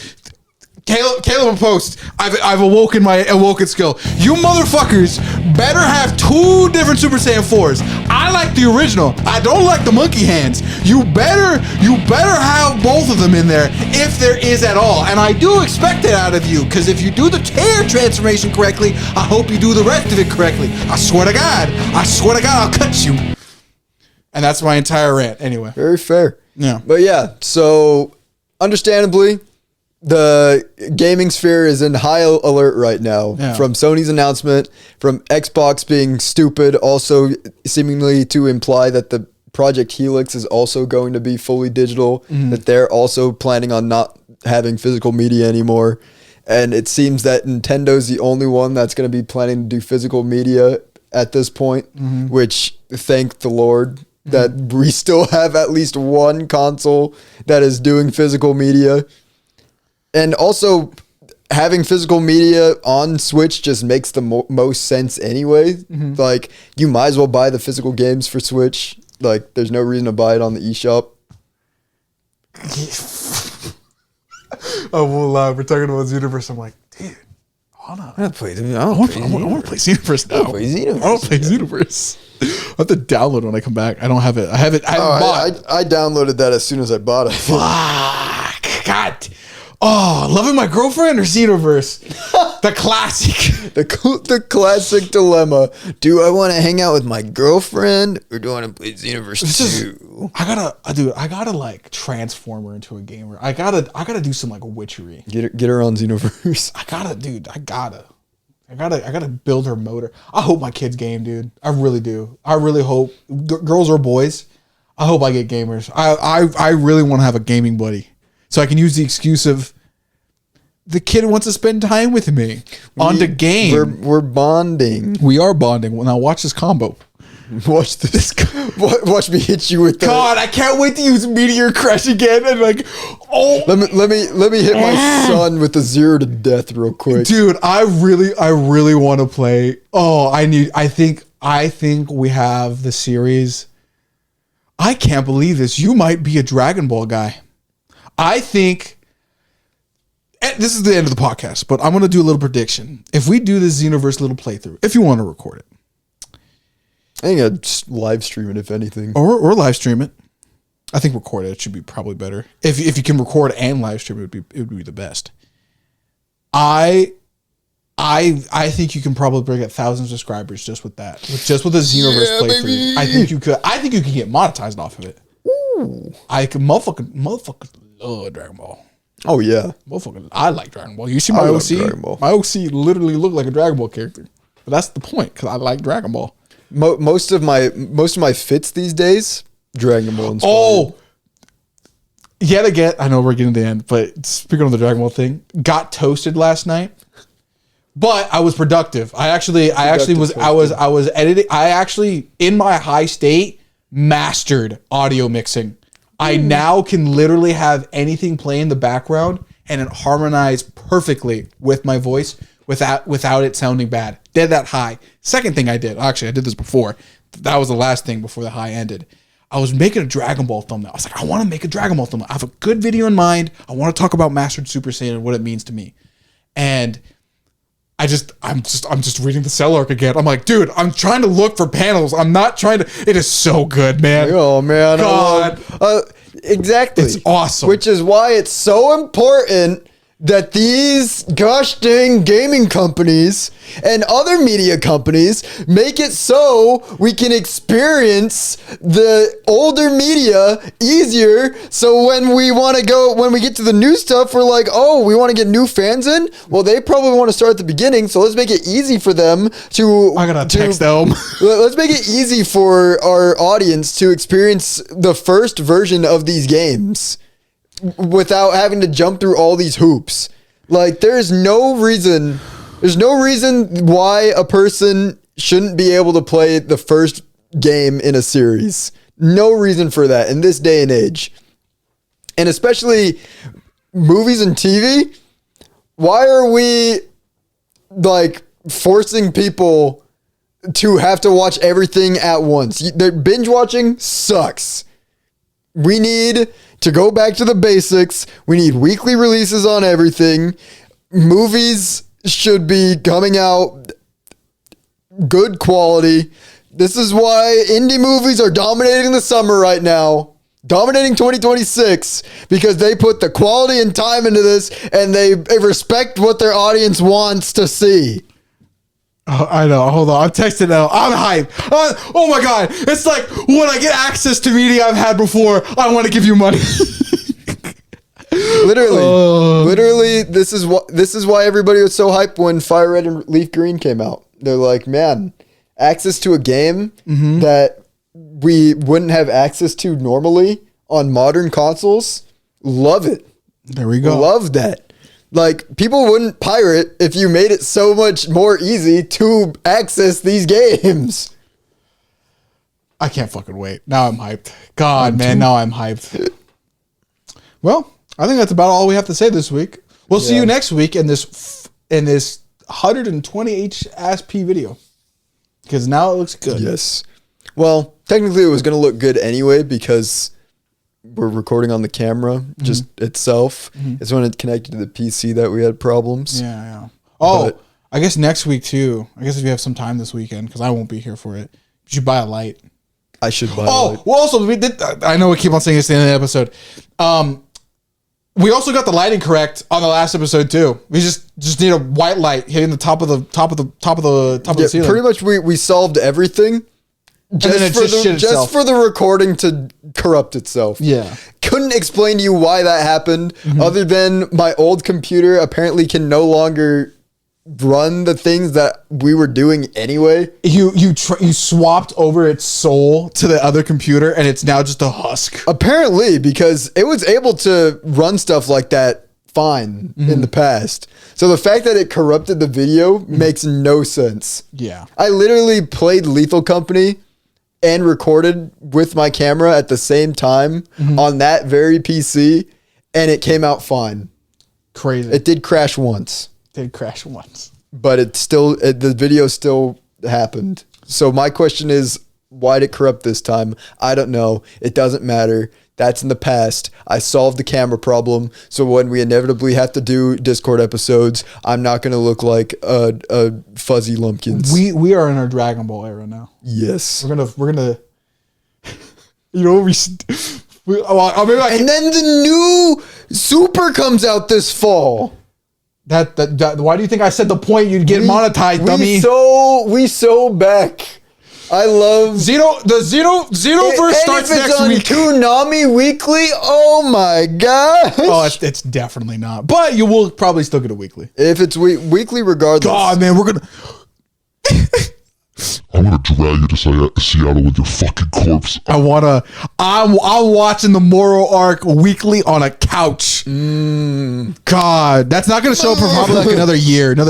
Caleb and Post, I've awoken my awoken skill. You motherfuckers better have 2 different Super Saiyan 4s. I like the original. I don't like the monkey hands. You better have both of them in there if there is at all. And I do expect it out of you, because if you do the tear transformation correctly, I hope you do the rest of it correctly. I swear to God, I'll cut you. And that's my entire rant. Anyway. Very fair. Yeah. But yeah, so understandably, the gaming sphere is in high alert right now from Sony's announcement, from Xbox being stupid, also seemingly to imply that the Project Helix is also going to be fully digital, that they're also planning on not having physical media anymore. And it seems that Nintendo's the only one that's going to be planning to do physical media at this point, which, thank the Lord. that we still have at least one console that is doing physical media. And also, having physical media on Switch just makes the most sense anyway. Like, you might as well buy the physical games for Switch. Like, there's no reason to buy it on the eShop. Oh, well, we're talking about Xenoverse. I'm like, dude, hold on. I want to play Xenoverse. I want to play Xenoverse now. I want to play Xenoverse. I have to download it when I come back. I don't have it. I haven't bought. I downloaded that as soon as I bought it. Fuck. God. Oh, loving my girlfriend or Xenoverse? The classic. The classic dilemma. Do I want to hang out with my girlfriend or do I want to play Xenoverse 2? I gotta like transform her into a gamer. I gotta do some like witchery. Get her on Xenoverse. I gotta build her motor. I hope my kids game, dude. I really do. I really hope girls or boys. I hope I get gamers. I really want to have a gaming buddy. So I can use the excuse of the kid wants to spend time with me on the game. We're bonding. We are bonding. Well, now watch this combo. Watch this. Watch me hit you with that. God, I can't wait to use Meteor Crash again. And like, oh, let me hit my son with the 0 to death real quick, dude. I really want to play. Oh, I think we have the series. I can't believe this. You might be a Dragon Ball guy. I think this is the end of the podcast, but I'm going to do a little prediction. If we do this Xenoverse little playthrough, if you want to record it, I think I'd just live stream it if anything, or live stream it. I think record it should be probably better. If you can record and live stream it would be the best. I think you can probably bring 1,000 subscribers just with that, just with a Xenoverse playthrough. Baby. I think you can get monetized off of it. Ooh. I can motherfucker love Dragon Ball. Oh yeah, motherfucker. I like Dragon Ball. You see my OC? My OC literally looked like a Dragon Ball character. But that's the point, because I like Dragon Ball. Most of my fits these days, Dragon Ball inspired. Oh, yet again, I know we're getting to the end, but speaking of the Dragon Ball thing, got toasted last night. But I was productive. I was editing. I actually, in my high state, mastered audio mixing. I now can literally have anything play in the background and it harmonize perfectly with my voice without it sounding bad. Did that high. Second thing I did, actually I did this before. That was the last thing before the high ended. I was making a Dragon Ball thumbnail. I was like, I want to make a Dragon Ball thumbnail. I have a good video in mind. I want to talk about Mastered Super Saiyan and what it means to me. And I'm just reading the cell arc again. I'm like, dude, I'm trying to look for panels. I'm not trying to. It is so good, man. Oh man, God, exactly. It's awesome. Which is why it's so important that these gosh dang gaming companies and other media companies make it so we can experience the older media easier. So when we get to the new stuff, we're like, oh, we want to get new fans in. Well, they probably want to start at the beginning. So let's make it easy for them to. I gotta text them. Let's make it easy for our audience to experience the first version of these games without having to jump through all these hoops. Like, there's no reason why a person shouldn't be able to play the first game in a series. No reason for that in this day and age. And especially movies and TV. Why are we like forcing people to have to watch everything at once? Binge watching sucks. We need to go back to the basics. We need weekly releases on everything. Movies should be coming out good quality. This is why indie movies are dominating the summer right now. Dominating 2026 because they put the quality and time into this and they respect what their audience wants to see. Oh, I know. Hold on. I'm texting now. I'm hyped. Oh my God. It's like when I get access to media I've had before, I want to give you money. Literally, this is why everybody was so hyped when Fire Red and Leaf Green came out. They're like, man, access to a game that we wouldn't have access to normally on modern consoles. Love it. There we go. Love that. Like, people wouldn't pirate if you made it so much more easy to access these games. I can't fucking wait. Now I'm hyped. God, man, now I'm hyped. Well, I think that's about all we have to say this week. We'll see you next week in this 120 HSP video. Because now it looks good. Yes. Well, technically it was going to look good anyway because we're recording on the camera just itself. It's when it connected to the PC that we had problems. Yeah. Oh, I guess next week too. I guess if you have some time this weekend, because I won't be here for it, you should buy a light. I should buy a light. Well, also, we did. I know we keep on saying this at the end of the episode. We also got the lighting correct on the last episode too. We just need a white light hitting the top of the ceiling. Pretty much we solved everything. Just for the recording to corrupt itself. Yeah. Couldn't explain to you why that happened other than my old computer apparently can no longer run the things that we were doing anyway. You swapped over its soul to the other computer and it's now just a husk. Apparently, because it was able to run stuff like that fine in the past. So the fact that it corrupted the video makes no sense. Yeah. I literally played Lethal Company and recorded with my camera at the same time on that very PC, and it came out fine. Crazy. It did crash once. But the video still happened. So my question is, why did it corrupt this time? I don't know. It doesn't matter. That's in the past. I solved the camera problem. So when we inevitably have to do Discord episodes, I'm not going to look like a fuzzy lumpkins. We are in our Dragon Ball era now. Yes. We're gonna you know, and then the new Super comes out this fall. That why do you think I said the point you'd get monetized, dummy? We so back. I love Xenoverse starts next week. Toonami Weekly. Oh my gosh. Oh, it's definitely not. But you will probably still get a weekly. If it's weekly, regardless. God, man, we're gonna. I'm gonna drag you to Seattle with your fucking corpse. I'm watching the Moro arc weekly on a couch. God, that's not gonna show up for probably like another year and a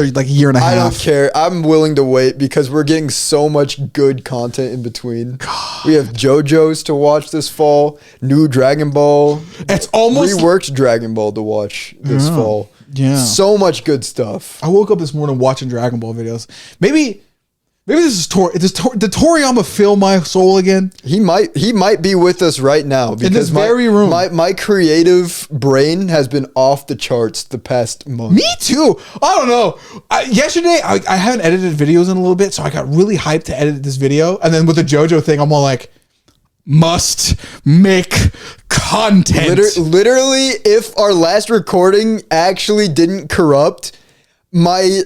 half. I don't care. I'm willing to wait because we're getting so much good content in between. God. We have JoJo's to watch this fall. New Dragon Ball. It's almost reworked Dragon Ball to watch this fall. Yeah, so much good stuff. I woke up this morning watching Dragon Ball videos. Maybe this is did Toriyama feel my soul again? He might be with us right now because in this very room. My creative brain has been off the charts the past month. Me too. I don't know. Yesterday I haven't edited videos in a little bit, so I got really hyped to edit this video, and then with the JoJo thing, I'm all like, must make content. Literally, if our last recording actually didn't corrupt, my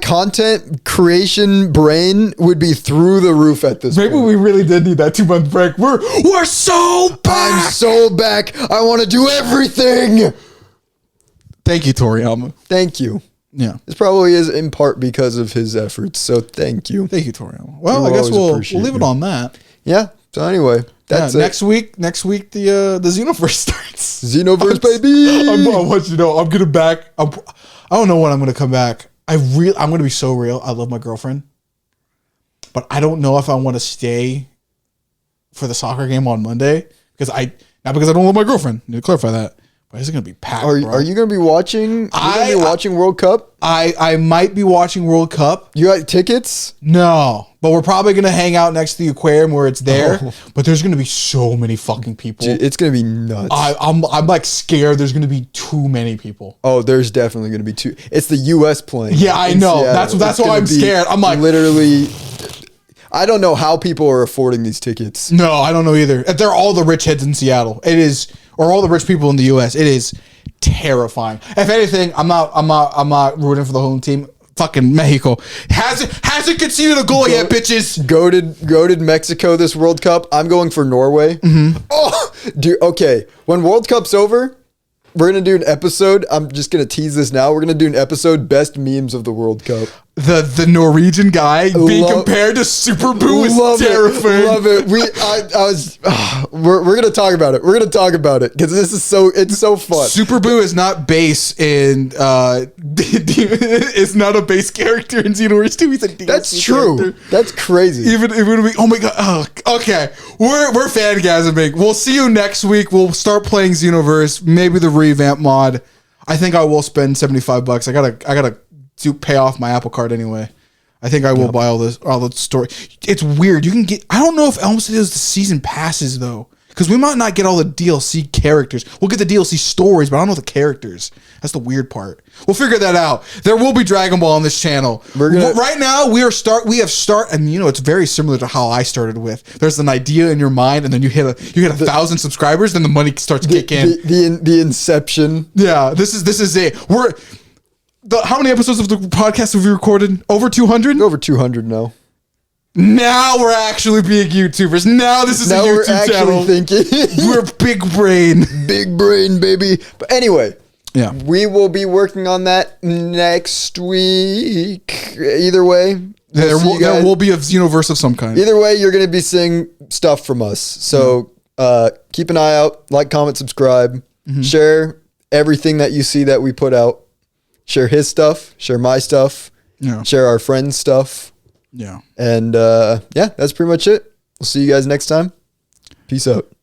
content creation brain would be through the roof at this point. Maybe we really did need that 2-month break. We're so back. I'm so back. I want to do everything. Thank you, Toriyama. Thank you. Yeah. This probably is in part because of his efforts. So thank you. Thank you, Toriyama. Well, I guess we'll leave it on that. Yeah. So anyway, that's it. Next week, the Xenoverse starts. Xenoverse, baby. I want you to know I'm gonna back. I don't know when I'm gonna come back. I'm going to be so real. I love my girlfriend, but I don't know if I want to stay for the soccer game on Monday not because I don't love my girlfriend. I need to clarify that. But it's going to be packed. Are you going to be watching? Watching World Cup? I might be watching World Cup. You got tickets? No, but we're probably going to hang out next to the aquarium where it's there. Oh. But there's going to be so many fucking people. Dude, it's going to be nuts. I'm like scared. There's going to be too many people. Oh, there's definitely going to be too. It's the U.S. playing. Yeah, I know. Seattle. That's why I'm scared. I'm like literally. I don't know how people are affording these tickets. No, I don't know either. They're all the rich heads in Seattle. It is, or all the rich people in the U.S. It is terrifying. If anything, I'm not rooting for the home team. Fucking Mexico hasn't conceded a goal yet, bitches. Goated Mexico this World Cup. I'm going for Norway. Oh, dude. Okay, when World Cup's over, we're gonna do an episode. I'm just gonna tease this now. We're gonna do an episode best memes of the World Cup. the Norwegian guy being compared to Super Boo is terrifying. Love it. We're gonna talk about it. We're gonna talk about it because this is it's so fun. Super Boo is not base in is not a base character in Xenoverse 2. He's a DLC That's true. character. That's crazy. Even oh my god. Oh, okay. We're fangasming. We'll see you next week. We'll start playing Xenoverse. Maybe the revamp mod. I think I will spend $75. I gotta pay off my Apple Card anyway. I think I will buy all the story. It's weird. You can get. I don't know if Elm City does the season passes though, because we might not get all the DLC characters. We'll get the DLC stories, but I don't know the characters. That's the weird part. We'll figure that out. There will be Dragon Ball on this channel. Right now we have start, and it's very similar to how I started with. There's an idea in your mind, and then you hit 1,000 subscribers, then the money starts to kick in. The inception. Yeah, this is it. How many episodes of the podcast have we recorded? Over 200? Over 200 now. Now we're actually being YouTubers. Now this is a YouTube channel. Thinking. We're big brain. Big brain, baby. But anyway, yeah, we will be working on that next week. Either way, there will be a Xenoverse of some kind. Either way, you're going to be seeing stuff from us. So keep an eye out. Like, comment, subscribe. Share everything that you see that we put out. Share his stuff, share my stuff, share our friends' stuff. Yeah. And that's pretty much it. We'll see you guys next time. Peace out.